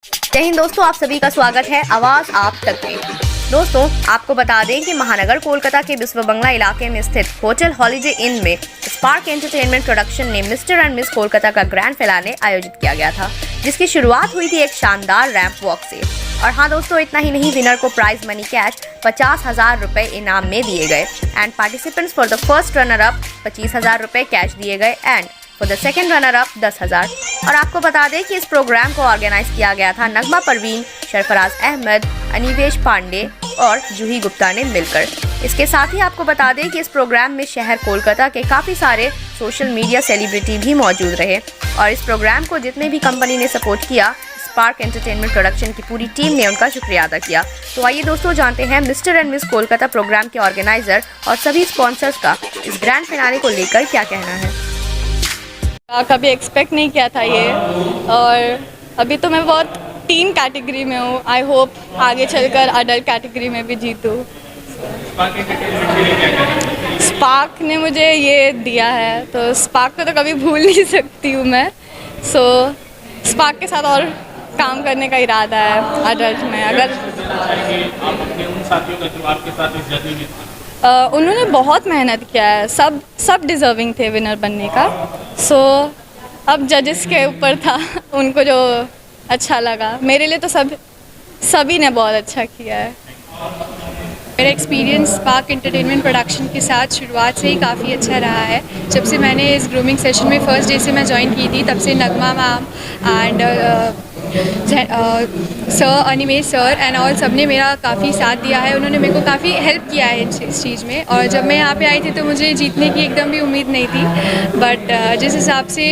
जय हिंद दोस्तों, आप सभी का स्वागत है आवाज आप तक में। दोस्तों, आपको बता दें कि महानगर कोलकाता के विश्व बंगला इलाके में स्थित होटल हॉलीडे इन में स्पार्क एंटरटेनमेंट प्रोडक्शन ने मिस्टर एंड मिस कोलकाता का ग्रैंड फिनाले आयोजित किया गया था, जिसकी शुरुआत हुई थी एक शानदार रैंप वॉक से। और हाँ दोस्तों, इतना ही नहीं, विनर को प्राइज मनी कैश 50,000 रुपए इनाम में दिए गए and participants for the first runner up 25,000 रुपए कैश दिए गए and for the second runner up 10,000। और आपको बता दें कि इस प्रोग्राम को ऑर्गेनाइज किया गया था नगमा परवीन, सरफराज अहमद, अनिवेश पांडे और जूही गुप्ता ने मिलकर। इसके साथ ही आपको बता दें कि इस प्रोग्राम में शहर कोलकाता के काफ़ी सारे सोशल मीडिया सेलिब्रिटी भी मौजूद रहे और इस प्रोग्राम को जितने भी कंपनी ने सपोर्ट किया, स्पार्क एंटरटेनमेंट प्रोडक्शन की पूरी टीम ने उनका शुक्रिया अदा किया। तो आइए दोस्तों, जानते हैं mister and miss Kolkata programme के ऑर्गेनाइजर और सभी स्पॉन्सर्स का इस ग्रैंड फिनाले को लेकर क्या कहना है। कभी एक्सपेक्ट नहीं किया था ये, और अभी तो मैं बहुत टीन कैटेगरी में हूँ। आई होप आगे चलकर अडल्ट कैटेगरी में भी जीतूँ। स्पार्क ने मुझे ये दिया है, तो स्पार्क को तो कभी भूल नहीं सकती हूँ मैं। स्पार्क के साथ और काम करने का इरादा है अडल्ट में। अगर आप अपने उन साथियों का जो आपके साथ इस जर्नी में उन्होंने बहुत मेहनत किया है, सब डिज़र्विंग थे विनर बनने का। अब जजेस के ऊपर था, उनको जो अच्छा लगा। मेरे लिए तो सभी ने बहुत अच्छा किया है। मेरा एक्सपीरियंस स्पार्क एंटरटेनमेंट प्रोडक्शन के साथ शुरुआत से ही काफ़ी अच्छा रहा है। जब से मैंने इस ग्रूमिंग सेशन में फर्स्ट डे से मैं ज्वाइन की थी, तब से Nagma ma'am and sir, Animesh sir and all सब ने मेरा काफ़ी साथ दिया है। उन्होंने मेरे को काफ़ी हेल्प किया है इस चीज़ में। और जब मैं यहाँ पे आई थी तो मुझे जीतने की एकदम भी उम्मीद नहीं थी, बट जिस हिसाब से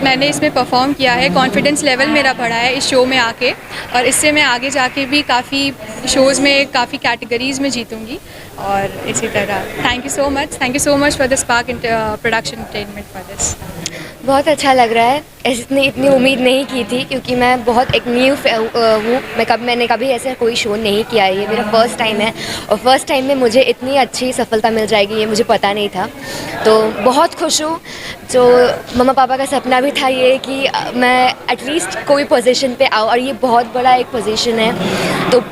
मैंने इसमें परफॉर्म किया है, कॉन्फिडेंस लेवल मेरा बढ़ा है इस शो में आके, और इससे मैं आगे जाके भी काफ़ी शोज़ में काफ़ी कैटेगरीज़ में जीतूँगी। और इसी तरह thank you so much for the spark production entertainment for this. बहुत अच्छा लग रहा है। इतनी उम्मीद नहीं की थी, क्योंकि मैं बहुत एक न्यू हूँ। मैंने कभी ऐसा कोई शो नहीं किया है, ये मेरा फर्स्ट टाइम है और फर्स्ट टाइम में मुझे इतनी अच्छी सफलता मिल जाएगी ये मुझे पता नहीं था। तो बहुत खुश हूँ। जो मम्मा पापा का सपना भी था ये कि मैं एटलीस्ट कोई पोजीशन पे आऊँ, और ये बहुत बड़ा एक पोजीशन है। तो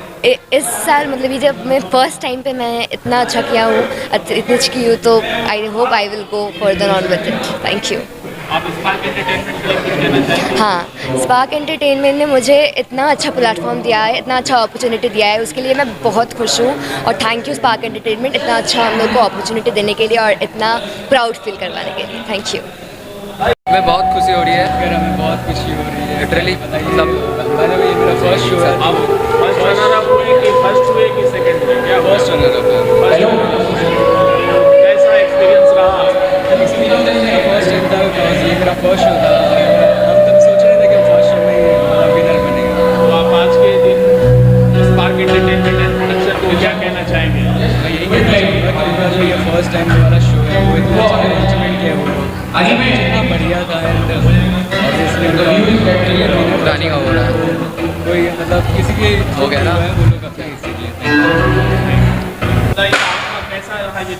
इस साल मतलब ये जब मैं फर्स्ट टाइम पे मैं इतना अच्छा किया हूँ, इतनी अच्छी की हूँ, तो I hope I will go further on with it. Thank you. आप स्पार्क एंटरटेनमेंट के लिए कुछ कहना चाहेंगे? हाँ, स्पार्क एंटरटेनमेंट ने मुझे इतना अच्छा प्लेटफॉर्म दिया है, इतना अच्छा अपॉर्चुनिटी दिया है, उसके लिए मैं बहुत खुश हूँ। और थैंक यू स्पार्क एंटरटेनमेंट, इतना अच्छा हम लोग को अपॉर्चुनिटी देने के लिए और इतना प्राउड फील करवाने के लिए। Thank you. हमें बहुत खुशी हो रही है, फिर हमें बहुत खुशी हो रही है लिटरली। मतलब ये मेरा फर्स्ट शो है। आप फर्स्ट रनर अप हुए कि फर्स्ट हुए कि सेकंड हुए? क्या फर्स्ट रनर अप है। कैसा एक्सपीरियंस रहा? मेरा फर्स्ट टाइम था, बिकॉज ये मेरा फर्स्ट शो था। हम तब सोच रहे थे कि फर्स्ट शो में ही विनर बनेगा। तो आप आज के दिन स्पार्क एंटरटेनमेंट एंड प्रोडक्शन को क्या कहना चाहेंगे? मैं यही कहना चाहूँगा कि मेरा जो ये फर्स्ट टाइम वाला शो है वो इतना अच्छा अरेंजमेंट किया वो इतना बढ़िया था। एंड पुरानी का हो रहा है, कोई मतलब किसी की हो गया ना, वो लोग अपना इसीलिए। बताइए आपका कैसा रहा ये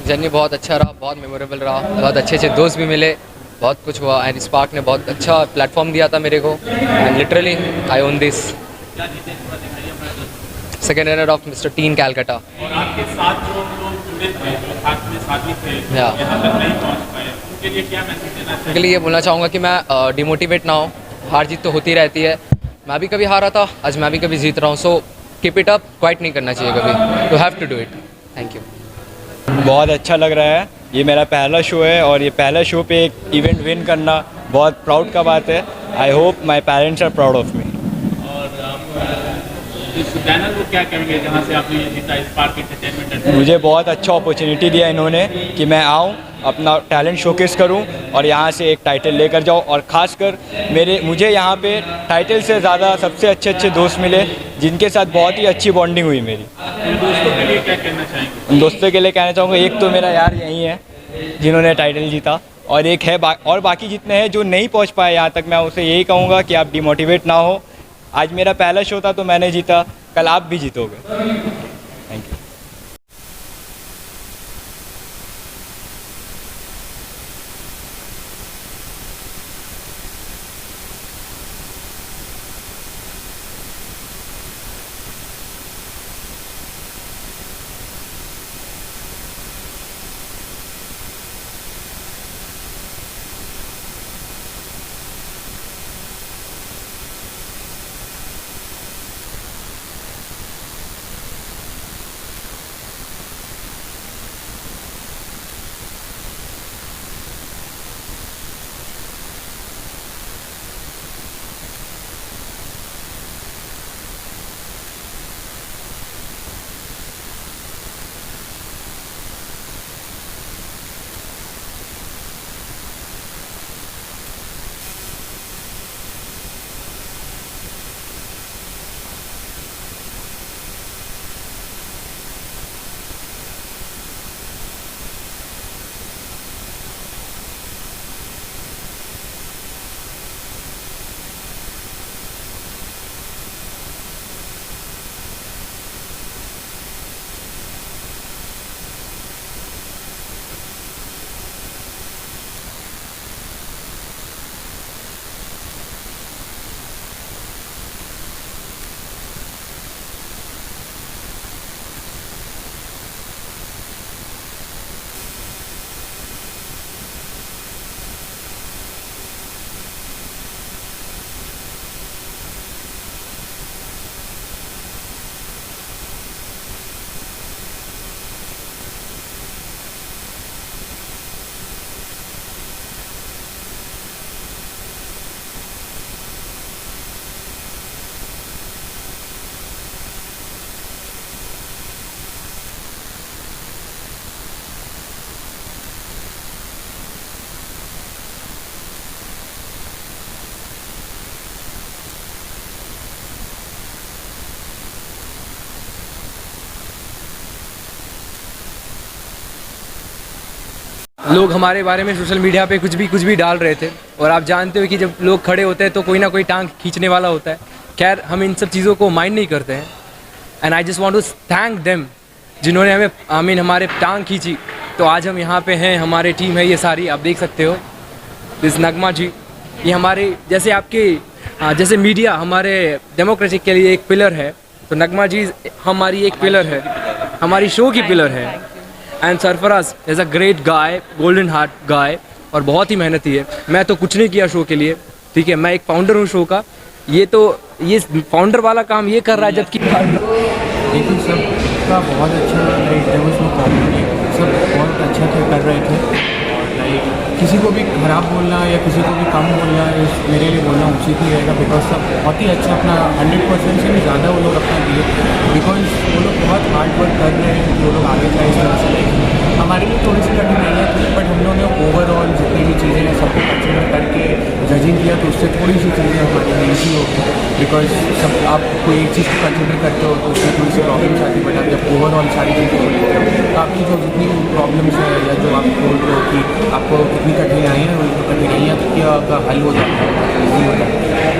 जर्नी? बहुत अच्छा रहा, बहुत मेमोरेबल रहा, बहुत अच्छे अच्छे दोस्त भी मिले, बहुत कुछ हुआ। एंड स्पार्क ने बहुत अच्छा प्लेटफॉर्म दिया था मेरे को, and literally I own this. Second runner of mister tin Calcutta. और आपके साथ जो लोग जुड़े थे, जो साथ में साथी थे, या यहाँ तक नहीं पहुँच पाए, उनके लिए क्या मैसेज देना चाहेंगे? उनके लिए ये बोलना चाहूँगा कि मैं डिमोटिवेट ना हो। हार जीत तो होती रहती है, मैं भी कभी हारा था, आज मैं भी कभी जीत रहा हूँ। So keep it up, quit नहीं करना चाहिए कभी। You have to do it. Thank you. बहुत अच्छा लग रहा है। ये मेरा पहला शो है और ये पहला शो पे एक इवेंट विन करना बहुत प्राउड का बात है। I hope my parents are proud of me. और आप इस चैनल को क्या कहेंगे जहाँ से आपने ये जीता, स्पार्क एंटरटेनमेंट? मुझे बहुत अच्छा अपॉर्चुनिटी दिया इन्होंने कि मैं आऊँ, अपना टैलेंट शोकेस करूं और यहाँ से एक टाइटल लेकर जाऊं। और ख़ासकर मुझे यहाँ पे टाइटल से ज़्यादा सबसे अच्छे दोस्त मिले, जिनके साथ बहुत ही अच्छी बॉन्डिंग हुई मेरी। उन दोस्तों के लिए क्या कहना चाहेंगे? उन दोस्तों के लिए कहना चाहूँगा, एक तो मेरा यार यही है जिन्होंने टाइटल जीता, और एक है और बाकी जितने हैं जो नहीं पहुँच पाए यहाँ तक, मैं उसे यही कहूँगा कि आप डिमोटिवेट ना हो। आज मेरा पहला शो था तो मैंने जीता, कल आप भी जीतोगे। लोग हमारे बारे में सोशल मीडिया पे कुछ भी डाल रहे थे, और आप जानते हो कि जब लोग खड़े होते हैं तो कोई ना कोई टांग खींचने वाला होता है। खैर, हम इन सब चीज़ों को माइंड नहीं करते हैं। And I just want to thank them जिन्होंने हमें हमारे टांग खींची, तो आज हम यहाँ पे हैं। हमारी टीम है ये सारी, आप देख सकते हो। दिस नगमा जी, ये हमारे जैसे जैसे मीडिया हमारे डेमोक्रेसी के लिए एक पिलर है, तो नगमा जी हमारी एक पिलर है, हमारी शो की पिलर है। And Sarfaraz is a great guy, golden heart guy, और बहुत ही मेहनती है। मैं तो कुछ नहीं किया शो के लिए, ठीक है, मैं एक फाउंडर हूँ शो का। ये फाउंडर वाला काम ये कर रहा है, जबकि लेकिन सबका बहुत अच्छा सब बहुत अच्छा कर रहे थे। और लाइक किसी को भी ख़राब बोलना या किसी को भी कम बोलना मेरे लिए बोलना उचित ही रहेगा, बिकॉज सब बहुत ही अच्छा अपना 100% से भी ज़्यादा वो लोग अपना दिए, बिकॉज वो लोग बहुत हार्ड वर्क कर रहे हैं कि वो लोग आगे जाए इस तरह से। लाइक हमारे लिए थोड़ी सी कठिनाइयाँ थी, बट हम लोगों ने ओवरऑल जितनी भी चीज़ें हैं सबको कंसिडर करके जजिंग किया, तो उससे थोड़ी सी चीज़ें हमारी लिए ईजी हो गई। बिकॉज सब आप कोई एक चीज़ को कंसिडर करते हो तो उसमें थोड़ी सी प्रॉब्लम्स आती है, बट आप जब ओवरऑल सारी चीज़ें को लेते हो तो आपकी जो जितनी प्रॉब्लम्स है या जो आप बोल रहे हो कि आपको कितनी कठिनाइयाँ हैं, उन कठिनाइयाँ का हल हो जाता है, ईजी हो जाता है।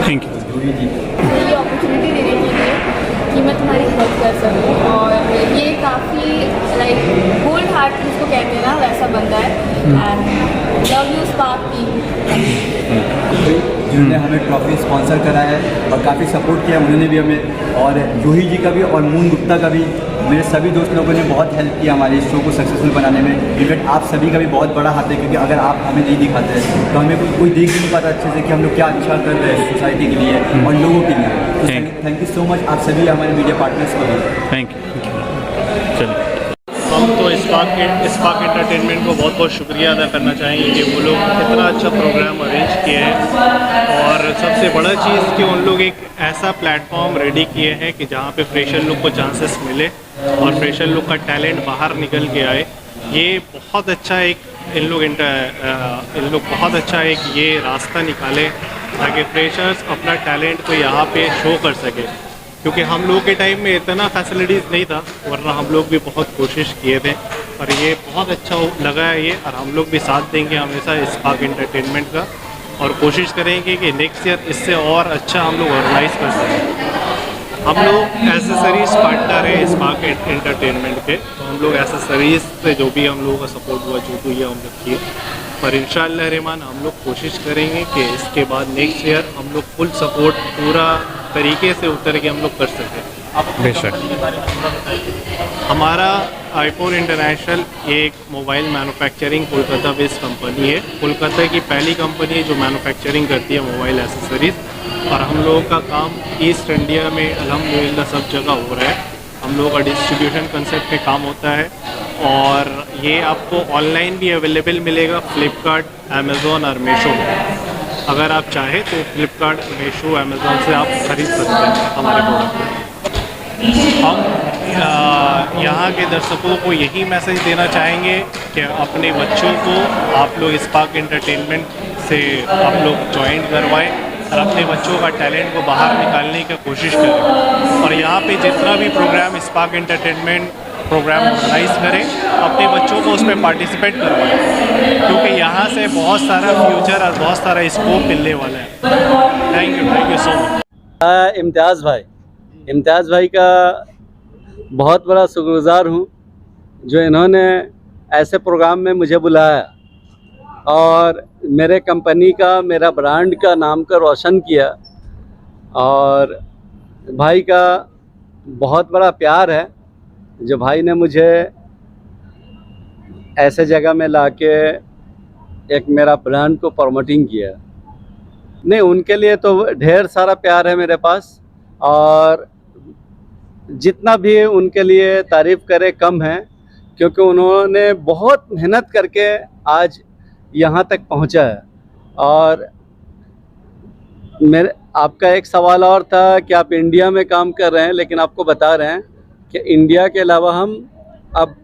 Thank you. ये अपॉर्चुनिटी देने के लिए कि मैं तुम्हारी हेल्प कर सकूँ, और ये काफ़ी लाइक गोल्ड हार्ट जिसको कहते हैं ना, वैसा बंदा है। And love you spark team, जिन्होंने हमें ट्रॉफी स्पॉन्सर करा है और काफ़ी सपोर्ट किया उन्होंने भी हमें, और जूही जी का भी और मून गुप्ता का भी, मेरे सभी दोस्त लोगों ने बहुत हेल्प किया हमारे इस शो को सक्सेसफुल बनाने में। इनफैक्ट आप सभी का भी बहुत बड़ा हाथ है, क्योंकि अगर आप हमें नहीं दिखाते हैं तो हमें कोई देख भी नहीं पाता अच्छे से कि हम लोग क्या अच्छा कर रहे हैं सोसाइटी के लिए और लोगों के लिए। थैंक यू सो मच आप सभी हमारे मीडिया पार्टनर्स को भी थैंक यू। चलिए, हम तो स्पार्क एंटरटेनमेंट को बहुत बहुत शुक्रिया अदा करना चाहेंगे कि वो लोग इतना अच्छा प्रोग्राम अरेंज किए हैं, और सबसे बड़ा चीज़ कि उन लोग एक ऐसा प्लेटफॉर्म रेडी किए हैं कि जहाँ पे फ्रेशर लोग को चांसेस मिले और फ्रेशर लोग का टैलेंट बाहर निकल के आए। ये बहुत अच्छा इन लोग बहुत अच्छा एक ये रास्ता निकाले ताकि फ्रेशर्स अपना टैलेंट को यहाँ पे शो कर सके, क्योंकि हम लोग के टाइम में इतना फैसिलिटीज़ नहीं था, वरना हम लोग भी बहुत कोशिश किए थे। और ये बहुत अच्छा लगा है ये, और हम लोग भी साथ देंगे हमेशा स्पार्क एंटरटेनमेंट का, और कोशिश करेंगे कि नेक्स्ट ईयर इससे और अच्छा हम लोग ऑर्गेनाइज कर सकें। हम लोग एसेसरीज पार्टनर है स्पार्क एंटरटेनमेंट के, तो हम लोग एसेसरीज से जो भी हम लोगों का सपोर्ट हुआ जो भी हम लोग किए, पर इंशाअल्लाह रहमान हम लोग कोशिश करेंगे कि इसके बाद नेक्स्ट ईयर हम लोग फुल सपोर्ट पूरा तरीके से उतर के हम लोग कर सकें। बेशक। हमारा आईफोन इंटरनेशनल एक mobile manufacturing Kolkata based company है। कोलकाता की पहली कंपनी है जो मैन्युफैक्चरिंग करती है मोबाइल एसेसरीज़, और हम लोगों का काम ईस्ट इंडिया में अल्हम्दुलिल्लाह सब जगह हो रहा है। हम लोगों का डिस्ट्रीब्यूशन कंसेप्ट पे काम होता है, और ये आपको ऑनलाइन भी अवेलेबल मिलेगा फ्लिपकार्ट, अमेज़ोन और मीशो में। अगर आप चाहें तो फ्लिपकार्ट, मीशो, अमेज़ोन से आप खरीद सकते हैं हमारे प्रोडक्ट। हम यहाँ के दर्शकों को यही मैसेज देना चाहेंगे कि अपने बच्चों को आप लोग स्पार्क एंटरटेनमेंट से आप लोग ज्वाइन करवाएं और अपने बच्चों का टैलेंट को बाहर निकालने की कोशिश करें। और यहाँ पे जितना भी program spark entertainment program organize करें, अपने बच्चों को उसमें पार्टिसिपेट करवाएं, क्योंकि यहाँ से बहुत सारा फ्यूचर और बहुत सारा स्कोप मिलने वाला है। Thank you so much. Imtiaz भाई का बहुत बड़ा शुक्रगुज़ार हूँ जो इन्होंने ऐसे प्रोग्राम में मुझे बुलाया और मेरे कंपनी का, मेरा ब्रांड का नाम का रोशन किया। और भाई का बहुत बड़ा प्यार है जो भाई ने मुझे ऐसे जगह में लाके एक मेरा ब्रांड को प्रमोटिंग किया। नहीं, उनके लिए तो ढेर सारा प्यार है मेरे पास, और जितना भी उनके लिए तारीफ़ करे कम है, क्योंकि उन्होंने बहुत मेहनत करके आज यहाँ तक पहुँचा है। और मेरे आपका एक सवाल और था कि आप इंडिया में काम कर रहे हैं, लेकिन आपको बता रहे हैं कि इंडिया के अलावा हम अब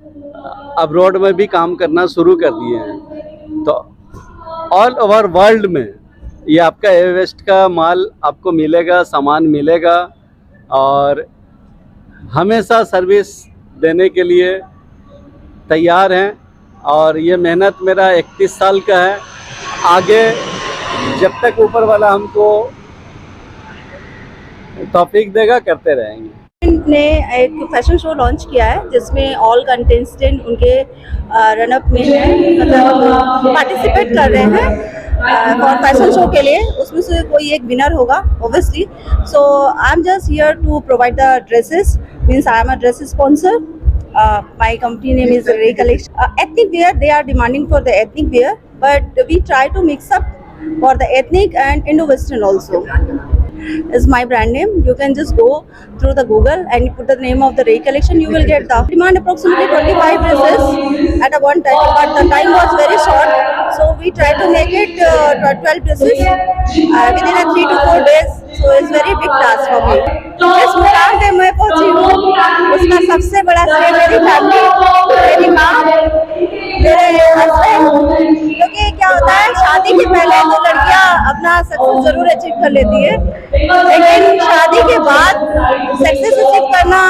अब्रॉड में भी काम करना शुरू कर दिए हैं। तो ऑल ओवर वर्ल्ड में ये आपका एवेस्ट का माल आपको मिलेगा, सामान मिलेगा, और हमेशा सर्विस देने के लिए तैयार हैं। और ये मेहनत मेरा 31 साल का है। आगे जब तक ऊपर वाला हमको तौफीक देगा करते रहेंगे। ने एक फैशन शो लॉन्च किया है जिसमें ऑल कंटेस्टेंट उनके रनअप में हैं, मतलब पार्टिसिपेट कर रहे हैं और फैशन शो के लिए। उसमें से कोई एक विनर होगा obviously. So I am just here to provide the dresses, means I am a dress sponsor. My company name is Ray Collection. Ethnic wear, they are demanding for the ethnic wear, but we try to mix up for the ethnic and Indo-Western also. Is my brand name. You can just go through the Google and you put the name of the Ray Collection. You will get the demand approximately 25 dresses at a one time, but the time was very short, so we try to make it 12 dresses within a 3 to 4 days. So it's very big task for me. इस मुकाम पे मैं पहुंची हूँ, उसका सबसे बड़ा श्रेय मेरी फैमिली, मेरी माँ, मेरे हस्बैंड। क्योंकि क्या होता है, शादी के पहले तो लड़कियाँ अपना सक्सेस जरूर अचीव कर लेती है, लेकिन शादी के बाद सक्सेस अचीव करना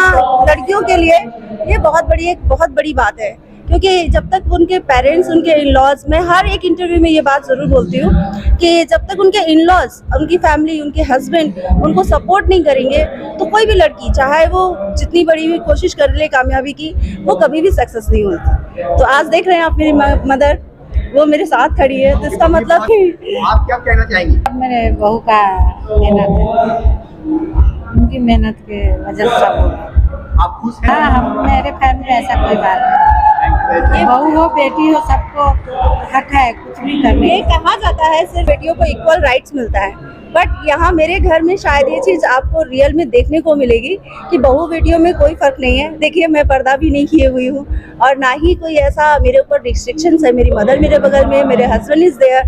लड़कियों के लिए ये बहुत बड़ी बात है। क्योंकि जब तक उनके पेरेंट्स, उनके इन लॉज, मैं हर एक इंटरव्यू में ये बात ज़रूर बोलती हूँ कि जब तक उनके इन लॉज, उनकी फैमिली, उनके हस्बैंड उनको सपोर्ट नहीं करेंगे तो कोई भी लड़की, चाहे वो जितनी बड़ी भी कोशिश कर ले कामयाबी की, वो कभी भी सक्सेस नहीं होती। तो आज देख रहे हैं आप मेरी मदर, वो मेरे साथ खड़ी है, तो इसका मतलब आप क्या कहना चाहेंगी? मेरे बहू का मेहनत है, उनकी मेहनत के वजह से सब होगा। आप खुश हैं? हाँ, हम मेरे फैमिली में ऐसा कोई बात नहीं, बहू हो बेटी हो सबको हक है कुछ भी करने। ये कहा जाता है सिर्फ बेटियों को इक्वल राइट्स मिलता है, बट यहाँ मेरे घर में शायद ये चीज़ आपको रियल में देखने को मिलेगी कि बहू बेटियों में कोई फ़र्क नहीं है। देखिए, मैं पर्दा भी नहीं किए हुई हूँ और ना ही कोई ऐसा मेरे ऊपर रिस्ट्रिक्शंस है। मेरी मदर मेरे बगल में, मेरे husband is there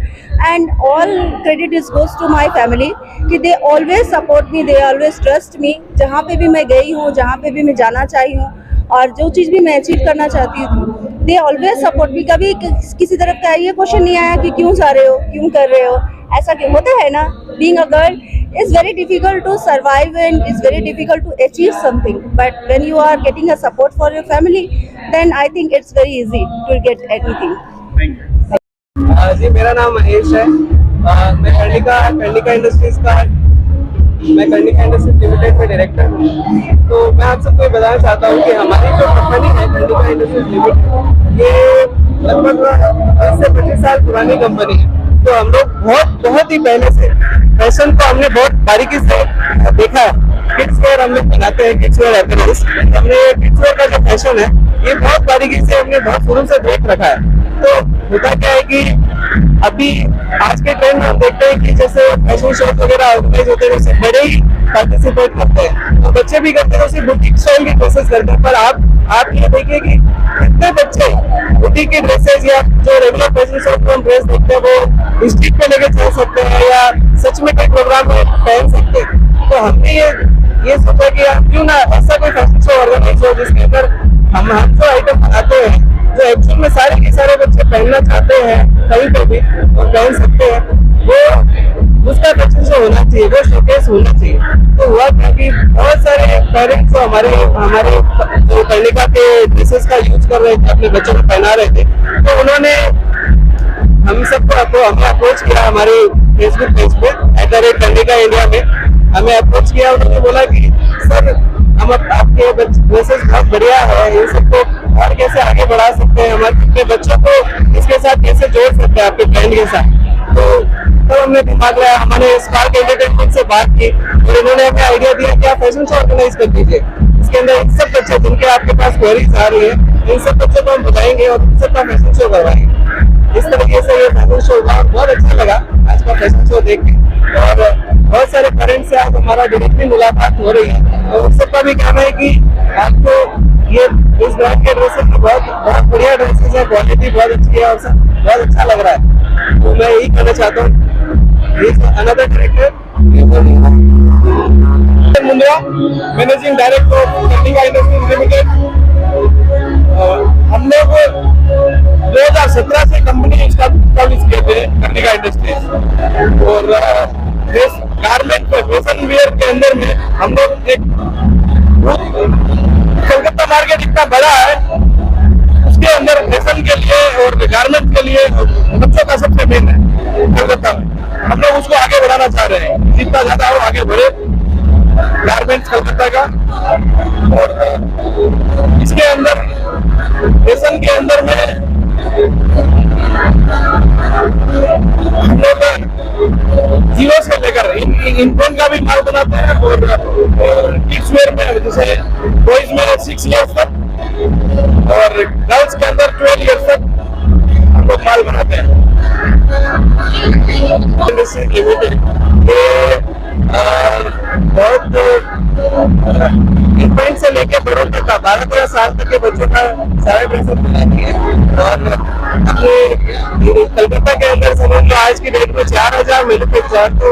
and all credit is goes to my family कि they always support me, they always trust me. जहाँ पे भी मैं गई हूँ, जहाँ पे भी मैं जाना चाही हूँ और जो चीज़ भी मैं अचीव करना चाहती हूँ, दे ऑलवेज सपोर्ट मी। कभी किसी तरफ का ये क्वेश्चन नहीं आया कि क्यों जा रहे हो, क्यों कर रहे हो, ऐसा क्यों होता है ना। Being a girl is very difficult to survive and is very difficult to achieve something, but when you are getting a support for your family, then I think it's very easy to get anything. जी, मेरा नाम महेश है। मैं Karnika industries limited में director हूँ। तो मैं आप सबको बताना चाहता हूँ कि हमारी जो कंपनी है कर्णिका इंडस्ट्रीज लिमिटेड, ये लगभग 10 से 25 साल पुरानी कंपनी है। तो हम लोग बहुत ही पहले से फैशन को हमने बहुत बारीकी से देखा है। किड्स वेयर हम लोग बनाते हैं, किड्स वेयर अपीयरेंस। हमने किड्स वेयर का जो फैशन है ये बहुत बारीकी से हमने बहुत शुरू से देख रखा है। तो होता क्या है कि अभी आज के ट्रेंड में हम देखते हैं कि जैसे फैशन शो वगैरह ऑर्गेनाइज होते हैं, उससे बड़े ही पार्टिसिपेट करते हैं, तो बच्चे भी करते हैं, उसी बुटीक स्टाइल की ड्रेसेस करते हैं। पर आप ये देखिए कि कितने बच्चे बुटीक की ड्रेसेस या जो रेगुलर फैशन शो में हम ड्रेस देखते हैं वो स्ट्रीट पे लेके चल सकते हैं या सच में कोई प्रोग्राम में पहन सकते हैं। तो हमने ये सोचा कि आप क्यों ना ऐसा कोई फैशन शो ऑर्गेनाइज हो जिसके अंदर हम जो आइटम बनाते हैं, जो एक्चुअल में सारे के सारे बच्चे पहनना चाहते हैं कहीं पर भी और पहन सकते हैं, वो उसका फैशन शो होना चाहिए, वो शोकेस होना चाहिए। तो हुआ क्या कि बहुत सारे पेरेंट्स जो हमारे जो कर्णिका के ड्रेसेस का यूज कर रहे थे, अपने बच्चों को पहना रहे थे, तो उन्होंने हम सबको हमें अप्रोच किया हमारे फेसबुक पेज पे @कर्णिका इंडिया में हमें अप्रोच किया। उन्होंने बोला कि सर हम आपके ड्रेसेस बहुत बढ़िया है, इन सबको और कैसे आगे बढ़ा सकते हैं, हमारे अपने बच्चों को इसके साथ कैसे जोड़ सकते हैं आपके ब्रांड के साथ। तो हमने दिमाग लगाया, हमने स्पार्क एंटरटेनमेंट से बात की और इन्होंने हमें आइडिया दिया कि आप फैशन शो ऑर्गेनाइज कर दीजिए। इसके अंदर इन सब बच्चे जिनके आपके पास क्वेरीज आ रही है, इन सब बच्चों को हम बताएंगे और उन सबका फैशन शो करवाएंगे। इस तरीके से ये फैशन शो हुआ, बहुत अच्छा लगा आज का फैशन शो देख के। और बहुत सारे पेरेंट्स से आज हमारा डायरेक्टली मुलाकात हो रही है और उन सबका भी कहना है कि आपको ये इस ब्रांड के ड्रेसेस बहुत बढ़िया ड्रेसेस है, क्वालिटी बहुत अच्छी है और सब बहुत अच्छा लग रहा है। तो मैं यही कहना चाहता हूँ। Another director Mundra, managing director Karnika industries limited. हम लोग 2017 से कंपनी स्टाब्लिश किए थे कर्णिका इंडस्ट्रीज और गारमेंट पे फैशन वेयर के अंदर में हम लोग एक कोलकाता मार्केट इतना बड़ा है, इसके अंदर फैशन के लिए और गारमेंट के लिए बच्चों का सबसे मेन है कलकत्ता में। हम लोग उसको आगे बढ़ाना चाह रहे हैं, जितना ज्यादा हो आगे बढ़े गारमेंट्स कलकत्ता का। और इसके अंदर फैशन के अंदर में हम लोग जीरो से लेकर इनफोन का भी माल बनाते हैं और किड्स वेयर में जैसे बॉयज में 6 इयर्स तक और गर्ल्स के अंदर 12 इयर्स तक हम लोग माल बनाते हैं। बहुत इन्फेंट से लेके बड़ों तक का 12-13 साल तक के बच्चों का सारे पैसे बनाती है। और ये कलकत्ता के अंदर समझ लो आज की डेट में 4000 मैन्युफैक्चर, तो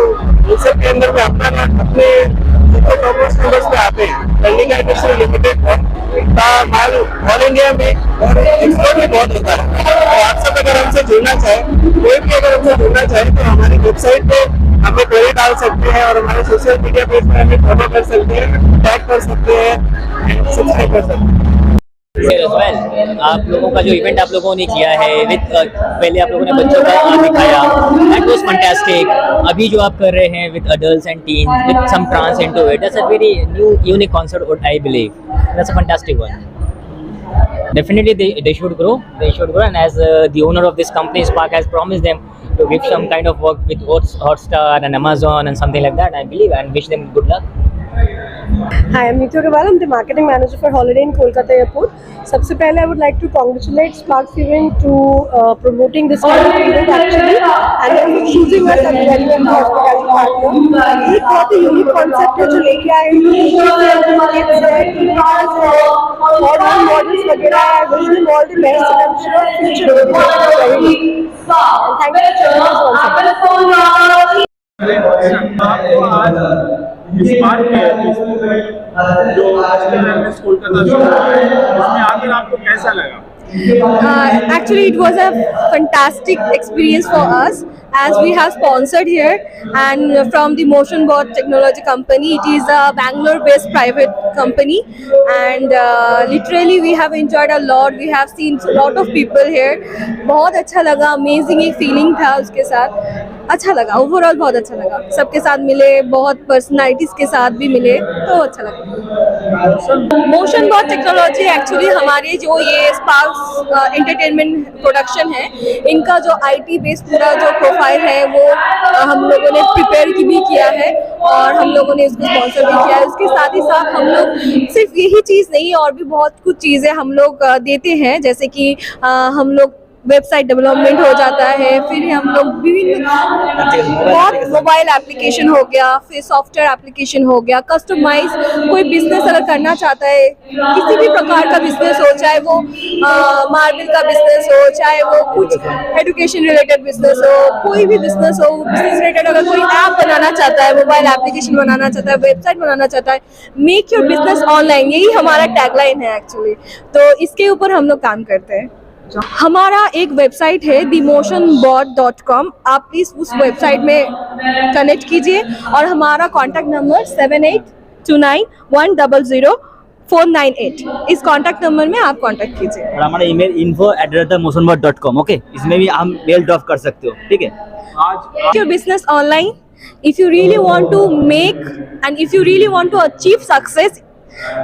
इन सब के अंदर में अपने टॉपर्स नंबर्स पे आते हैं। टर्निंग इंडस्ट्री लिमिटेड का माल ऑल इंडिया में और एक्सपोर्ट भी बहुत होता है। तो आप सब अगर हमसे जुड़ना चाहे, कोई भी अगर हमसे जुड़ना चाहे तो हमारी वेबसाइट पे हमें क्वेरी डाल सकते हैं और हमारे सोशल मीडिया पेज पे हमें फॉलो कर सकते हैं, टैग कर सकते हैं, सब्सक्राइब कर सकते हैं। आप लोगों का जो इवेंट आप लोगों ने किया है विद पहले आप लोगों ने बच्चों का दिखाया, दैट वाज फैंटास्टिक। अभी जो आप कर रहे हैं with adults and teens with some trance into it, that's a very new unique concept what I believe, that's a fantastic one. Definitely they should grow, and as the owner of this company Spark has promised them to give some kind of work with Hotstar and Amazon and something like that, I believe, and wish them good luck. Hi, I'm Neetu Agarwal. I'm the marketing manager for Holiday in Kolkata Airport. सबसे पहले I would like to congratulate Sparks event to promoting this kind of event actually, and then for choosing us as relevant hospitality partner. एक बहुत ही unique concept है जो लेके आए हैं, models वगैरह है, wish them all the best and I am sure future will be very good. Thank you for joining जो कोलकाता शो है उसमें आकर आपको कैसा लगा? Actually, it was a fantastic experience for us as we have sponsored here, and from the Motionbot Technology Company. It is a Bangalore-based private company, and literally we have enjoyed a lot. We have seen a lot of people here. बहुत अच्छा लगा, amazing एक feeling था उसके साथ, अच्छा लगा, overall बहुत अच्छा लगा। सबके साथ मिले, बहुत पर्सनालिटीज के साथ भी मिले, तो अच्छा लगा। मोशनबॉट टेक्नोलॉजी एक्चुअली हमारे जो ये स्पार्क्स एंटरटेनमेंट प्रोडक्शन है, इनका जो IT बेस्ड पूरा जो प्रोफाइल है वो हम लोगों ने प्रिपेयर भी किया है और हम लोगों ने इसको स्पॉन्सर भी किया है। उसके साथ ही साथ हम लोग सिर्फ यही चीज़ नहीं, और भी बहुत कुछ चीज़ें हम लोग देते हैं, जैसे कि हम लोग वेबसाइट डेवलपमेंट हो जाता है, फिर हम लोग विभिन्न बहुत मोबाइल एप्लीकेशन हो गया, फिर सॉफ्टवेयर एप्लीकेशन हो गया, कस्टमाइज कोई बिजनेस अगर करना चाहता है, किसी भी प्रकार का बिजनेस हो, चाहे वो मार्बल का बिजनेस हो, चाहे वो कुछ एजुकेशन रिलेटेड बिजनेस हो, कोई भी बिजनेस हो, बिजनेस रिलेटेड अगर कोई ऐप बनाना चाहता है, मोबाइल एप्लीकेशन बनाना चाहता है, वेबसाइट बनाना चाहता है, मेक योर बिजनेस ऑनलाइन, यही हमारा टैगलाइन है एक्चुअली। तो इसके ऊपर हम लोग काम करते हैं। हमारा एक वेबसाइट है themotionbot.com, आप प्लीज़ उस वेबसाइट में कनेक्ट कीजिए, और हमारा कॉन्टैक्ट नंबर 7829100498, इस कॉन्टैक्ट नंबर में आप कॉन्टैक्ट कीजिए। और हमारा ईमेल info@themotionbot.com, ओके, इसमें भी हम मेल ड्रॉप कर सकते हो, ठीक है। आज your business online, if you really want to make and if you really want to achieve success,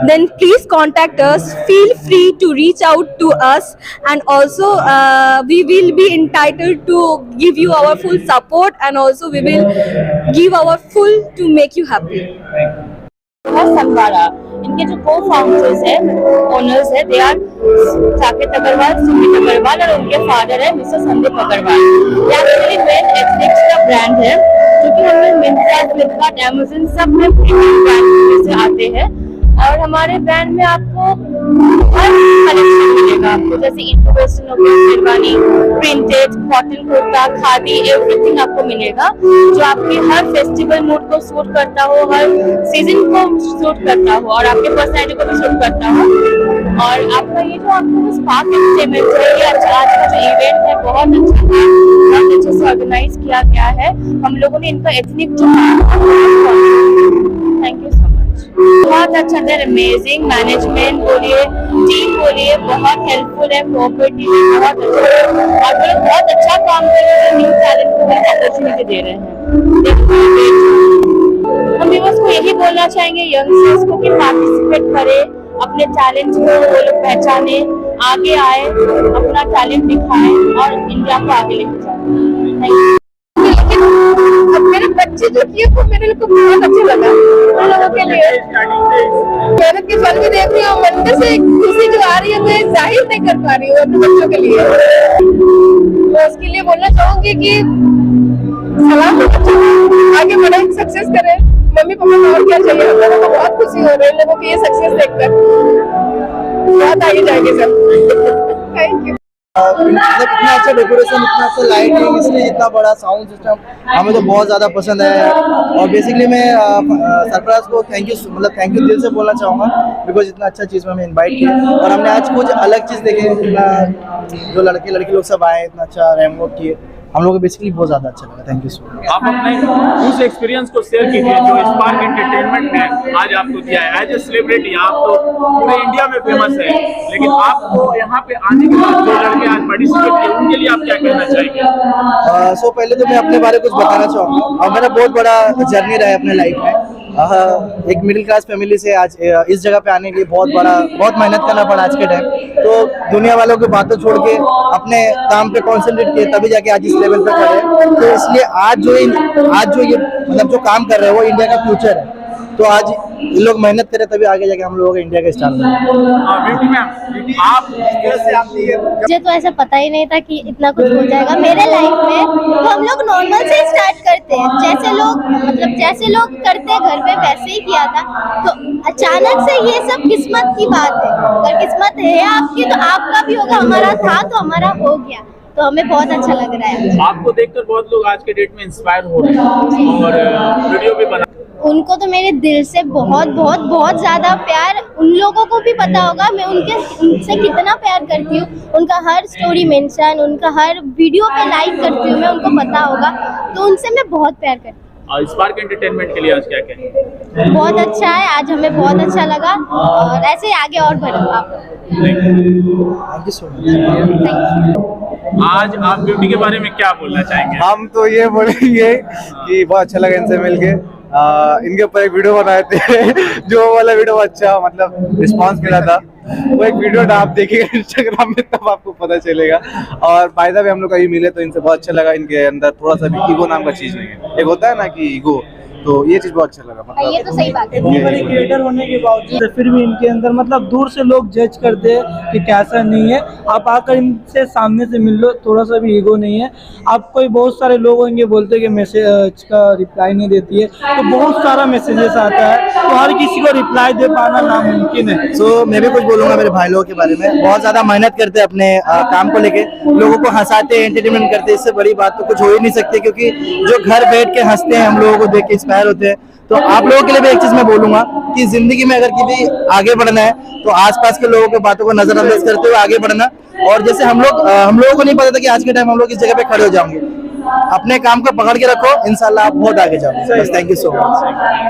then please contact us. Feel free to reach out to us, and also we will be entitled to give you our full support, and also we will give our full to make you happy. समवाड़ा, इनके जो co-founders है, owners है, they are Saket Agarwal, Sumit Agarwal, और उनके father है mister Sandeep Agarwal. ये actually main ethnics का brand है, जो कि हमें मिंत्रा, फ्लिपकार्ट, अमेज़न सब में प्रीमियम ब्रांड से आते हैं। और हमारे ब्रांड में आपको हर कलेक्शन मिलेगा, आपको जैसे इंडो वेस्टर्न हो गया, sherwani, printed, cotton kurta, khadi, everything आपको मिलेगा, जो आपके हर फेस्टिवल मूड को सूट करता हो, हर सीजन को सूट करता हो, और आपके पर्सनैलिटी को भी सूट करता हो। और आपका ये जो आपको स्पार्क एंटरटेनमेंट है, ये आज का जो इवेंट है बहुत अच्छा है, बहुत अच्छे से ऑर्गेनाइज किया गया है। हम लोगों ने इनका एथनिक जो थैंक यू सो मच। बहुत अच्छा था, अमेजिंग मैनेजमेंट बोलिए, टीम बोलिए, बहुत हेल्पफुल है, कोऑपरेटिव है, बहुत अच्छा है और वो लोग बहुत अच्छा काम कर रहे हैं, न्यू टैलेंट को भी अपॉर्चुनिटी दे रहे हैं। हम व्यूअर्स को यही बोलना चाहेंगे यंगस्टर्स को कि पार्टिसिपेट करें, अपने टैलेंट को वो लोग पहचाने, आगे आए, अपना टैलेंट दिखाएं और इंडिया को आगे लेके जाए। Thank you. अब मेरे बच्चे जो किए वो मेरे को बहुत अच्छा लगा उन लोगों के लिए। मेहनत के फल भी देख रही हूँ, मन में से खुशी जो आ रही है मैं जाहिर नहीं कर पा रही हूँ अपने बच्चों के लिए। मैं उसके लिए बोलना चाहूंगी कि सलाम हो बच्चों, आगे बढ़े, सक्सेस करें। मम्मी पापा को और क्या चाहिए, हम लोगों को बहुत खुशी हो रही है लोगों की ये सक्सेस देखकर, बहुत आगे जाएंगे सब। Thank you. मतलब इतना अच्छा डेकोरेशन, इतना अच्छा लाइटिंग, इसलिए इतना बड़ा साउंड सिस्टम हमें तो बहुत ज़्यादा पसंद है। और बेसिकली मैं सरफराज को थैंक यू दिल से बोलना चाहूँगा, बिकॉज इतना अच्छा चीज़ में हमें इनवाइट किया और हमने आज कुछ अलग चीज़ देखे। इतना जो लड़के लड़की लोग सब आए, इतना अच्छा रैमवॉक किए, हम लोग को बेसिकली बहुत ज़्यादा अच्छा लगा। Thank you so much. आप अपने उस एक्सपीरियंस को शेयर कीजिए जो स्पार्क एंटरटेनमेंट ने आज आपको दिया है। एज ए सेलिब्रिटी आप तो पूरे इंडिया में फेमस है, लेकिन आपको यहाँ पे आने के बाद जो लड़के आज पार्टिसिपेट किए उनके लिए आप क्या कहना चाहेंगे? सो पहले तो मैं अपने बारे में कुछ बताना चाहूँगा और मेरा बहुत बड़ा जर्नी रहा है अपने लाइफ में। एक मिडिल क्लास फैमिली से आज इस जगह पे आने के लिए बहुत मेहनत करना पड़ा आज के टाइम। तो दुनिया वालों की बातें छोड़ के अपने काम पे कंसंट्रेट किए, तभी जाके आज इस लेवल पे खड़े हैं। तो इसलिए आज जो ये मतलब जो काम कर रहे हैं वो इंडिया का फ्यूचर है। तो आज ये लोग मेहनत करें तभी आगे जाके हम लोग इंडिया का स्टार बनेंगे। आप मुझे तो ऐसा पता ही नहीं था कि इतना कुछ हो जाएगा मेरे लाइफ में। तो हम लोग नॉर्मल से स्टार्ट करते हैं, जैसे लोग करते हैं घर पे वैसे ही किया था। तो अचानक से ये सब किस्मत की बात है, अगर किस्मत है आपकी तो आपका भी होगा, हमारा था तो हमारा हो गया, तो हमें बहुत अच्छा लग रहा है। आपको देखकर बहुत लोग आज के डेट में इंस्पायर हो रहे हैं और वीडियो भी बना। उनको तो मेरे दिल से बहुत ज़्यादा प्यार, उन लोगों को भी पता होगा मैं उनसे कितना प्यार करती हूँ। उनका हर स्टोरी मेंशन, उनका हर वीडियो पे लाइक करती हूँ मैं, उनको पता होगा। तो उनसे मैं बहुत प्यार करती हूँ। स्पार्क एंटरटेनमेंट के लिए आज क्या कहेंगे? बहुत अच्छा है, आज हमें बहुत अच्छा लगा और ऐसे ही आगे और बढ़ो आप। Thank you so much. आज आप ब्यूटी के बारे में क्या बोलना चाहेंगे? हम तो ये बोलेंगे कि बहुत अच्छा लगा इनसे मिलके। इनके ऊपर एक वीडियो बनाए थे जो वाला वीडियो अच्छा मतलब रिस्पांस मिला था, वो एक वीडियो आप देखिएगा इंस्टाग्राम में, तब आपको पता चलेगा। और बाय द वे हम लोग कहीं मिले तो इनसे बहुत अच्छा लगा। इनके अंदर थोड़ा सा भी ईगो नाम का चीज नहीं है, एक होता है ना कि ईगो, तो ये चीज बहुत अच्छा लगा। मतलब ये तो सही बात है। इतनी बड़ी क्रिएटर होने के बावजूद फिर भी इनके अंदर मतलब दूर से लोग जज करते हैं कि कैसा नहीं है। आप आकर इनसे सामने से मिल लो, थोड़ा सा भी ईगो नहीं है। आप कोई बहुत सारे लोग होंगे बोलते हैं कि मैसेज का रिप्लाई नहीं देती है, तो बहुत सारा मैसेजेस आता है, तो हर किसी को रिप्लाई दे पाना नामुमकिन है। सो मैं भी कुछ बोलूंगा मेरे भाई लोगों के बारे में। बहुत ज्यादा मेहनत करते हैं अपने काम को लेके, लोगों को हंसाते हैं, एंटरटेनमेंट करते हैं। इससे बड़ी बात तो कुछ हो ही नहीं सकती, क्योंकि जो घर बैठ के हंसते हैं हम लोगों को देख के इंस्पायर होते हैं। तो आप लोगों के लिए भी एक चीज मैं बोलूंगा कि जिंदगी में अगर कभी आगे बढ़ना है तो आसपास के लोगों की बातों को नजरअंदाज करते हुए आगे बढ़ना। और जैसे हम लोगों को नहीं पता था कि आज के टाइम हम लोग इस जगह पे खड़े हो जाएंगे। अपने काम को पकड़ के रखो, इंशाल्लाह आप बहुत आगे जाओगे। Thank you so much.